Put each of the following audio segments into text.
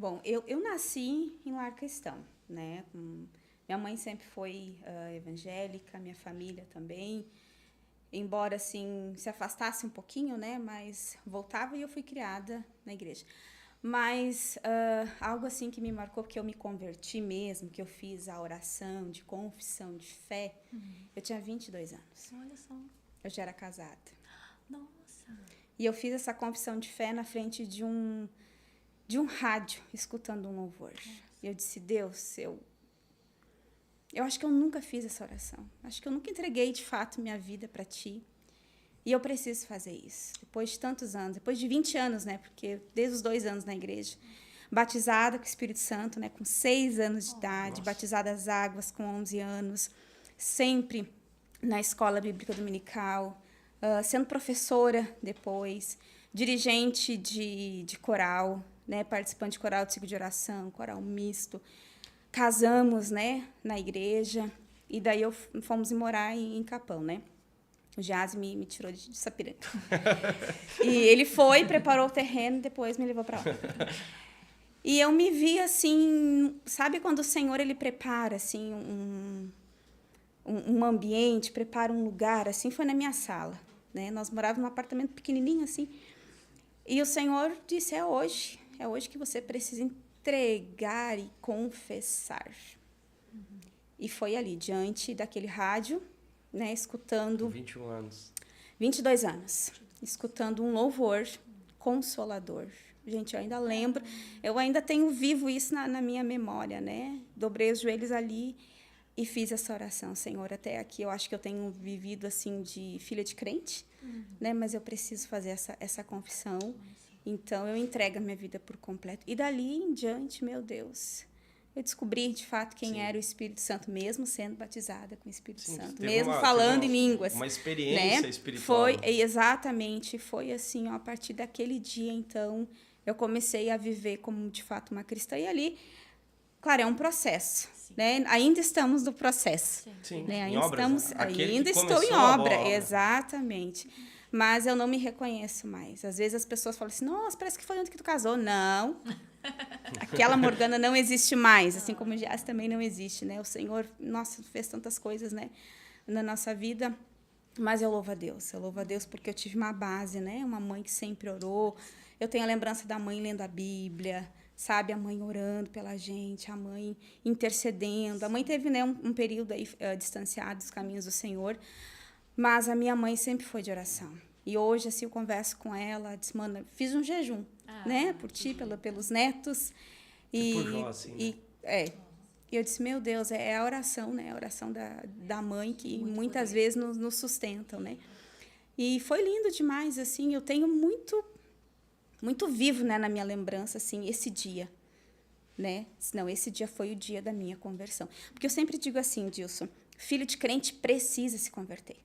Bom, eu nasci em lar cristão, né? Minha mãe sempre foi evangélica, minha família também. Embora, assim, se afastasse um pouquinho, né? Mas voltava e eu fui criada na igreja. Mas algo assim que me marcou, porque eu me converti mesmo, que eu fiz a oração de confissão de fé, eu tinha 22 anos. Olha só. Eu já era casada. Nossa. E eu fiz essa confissão de fé na frente de um rádio, escutando um louvor. E eu disse, Deus, eu acho que eu nunca fiz essa oração. Acho que eu nunca entreguei, de fato, minha vida para Ti. E eu preciso fazer isso. Depois de tantos anos, depois de 20 anos, né? Porque desde os 2 anos na igreja. Batizada com o Espírito Santo, né? Com 6 anos de idade. Nossa. Batizada às águas com 11 anos. Sempre na escola bíblica dominical. Sendo professora depois. Dirigente de coral, né? Participante de coral de ciclo de oração, coral misto. Casamos, né, na igreja, e daí fomos morar em Capão, né? O Jazz me tirou de Sapiranga. E ele foi, preparou o terreno, depois me levou para lá. E eu me vi assim, sabe quando o Senhor ele prepara assim um ambiente, prepara um lugar, assim, foi na minha sala, né? Nós morávamos num apartamento pequenininho assim. E o Senhor disse: é hoje que você precisa entregar e confessar. E foi ali, diante daquele rádio, né, escutando... 21 anos. 22 anos. Escutando um louvor consolador. Gente, eu ainda lembro, eu ainda tenho vivo isso na minha memória, né? Dobrei os joelhos ali e fiz essa oração. Senhor, até aqui eu acho que eu tenho vivido assim de filha de crente, né? Mas eu preciso fazer essa confissão. Então, eu entrego a minha vida por completo. E dali em diante, meu Deus, eu descobri, de fato, quem era o Espírito Santo, mesmo sendo batizada com o Espírito Santo, mesmo falando em línguas. Uma experiência, né, espiritual. Foi, exatamente, foi assim, ó, a partir daquele dia, então, eu comecei a viver como, de fato, uma cristã. E ali, claro, é um processo, né? Ainda estamos no processo. Sim, né? em obras, Ainda estou em obra, exatamente. Mas eu não me reconheço mais. Às vezes as pessoas falam assim, nossa, parece que foi ontem que tu casou. Não, aquela Morgana não existe mais, assim como o Gias também não existe, né? O Senhor, nossa, fez tantas coisas, né, na nossa vida, mas eu louvo a Deus porque eu tive uma base, né? Uma mãe que sempre orou. Eu tenho a lembrança da mãe lendo a Bíblia, sabe? A mãe orando pela gente, a mãe intercedendo. A mãe teve, né, um período aí distanciado dos caminhos do Senhor, mas a minha mãe sempre foi de oração. E hoje, assim, eu converso com ela, disse, mano, fiz um jejum, né? Por ti, pelos netos. E por Jó, assim, né? E eu disse, meu Deus, é a oração, né? A oração da mãe que muitas vezes nos sustentam, né? E foi lindo demais, assim, eu tenho muito, muito vivo, né, na minha lembrança, assim, esse dia, né? Não, esse dia foi o dia da minha conversão. Porque eu sempre digo assim, Dilson, filho de crente precisa se converter.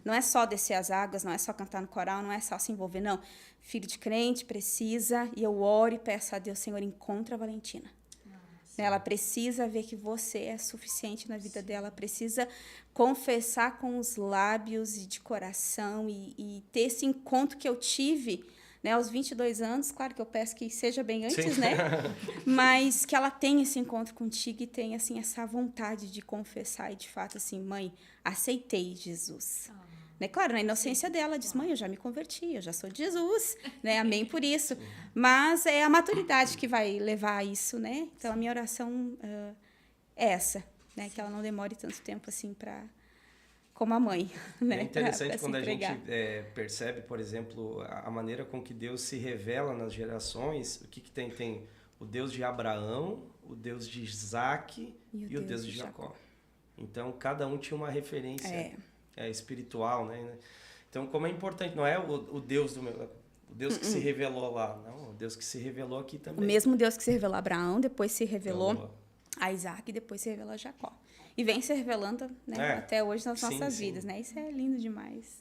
Não é só descer as águas, não é só cantar no coral, não é só se envolver, não. Filho de crente precisa, e eu oro e peço a Deus, Senhor, encontra a Valentina. Ela precisa ver que você é suficiente na vida dela, precisa confessar com os lábios e de coração e ter esse encontro que eu tive, né, aos 22 anos, claro que eu peço que seja bem antes, né? Mas que ela tenha esse encontro contigo e tenha, assim, essa vontade de confessar e, de fato, assim, mãe, aceitei Jesus. Né? Claro, na inocência dela, diz, mãe, eu já me converti, eu já sou de Jesus, né? Amém por isso. Mas é a maturidade que vai levar a isso, né? Então, a minha oração é essa, né? Que ela não demore tanto tempo, assim, como a mãe, né? É interessante pra quando a gente percebe, por exemplo, a maneira com que Deus se revela nas gerações. O que tem? Tem o Deus de Abraão, o Deus de Isaac e o Deus de Jacó. Então, cada um tinha uma referência espiritual, né? Então, como é importante, não é o Deus o Deus que se revelou lá, não, o Deus que se revelou aqui também. O mesmo Deus que se revelou a Abraão, depois se revelou a Isaac e depois se revelou a Jacó. E vem se revelando, né, até hoje nas nossas vidas, né? Isso é lindo demais.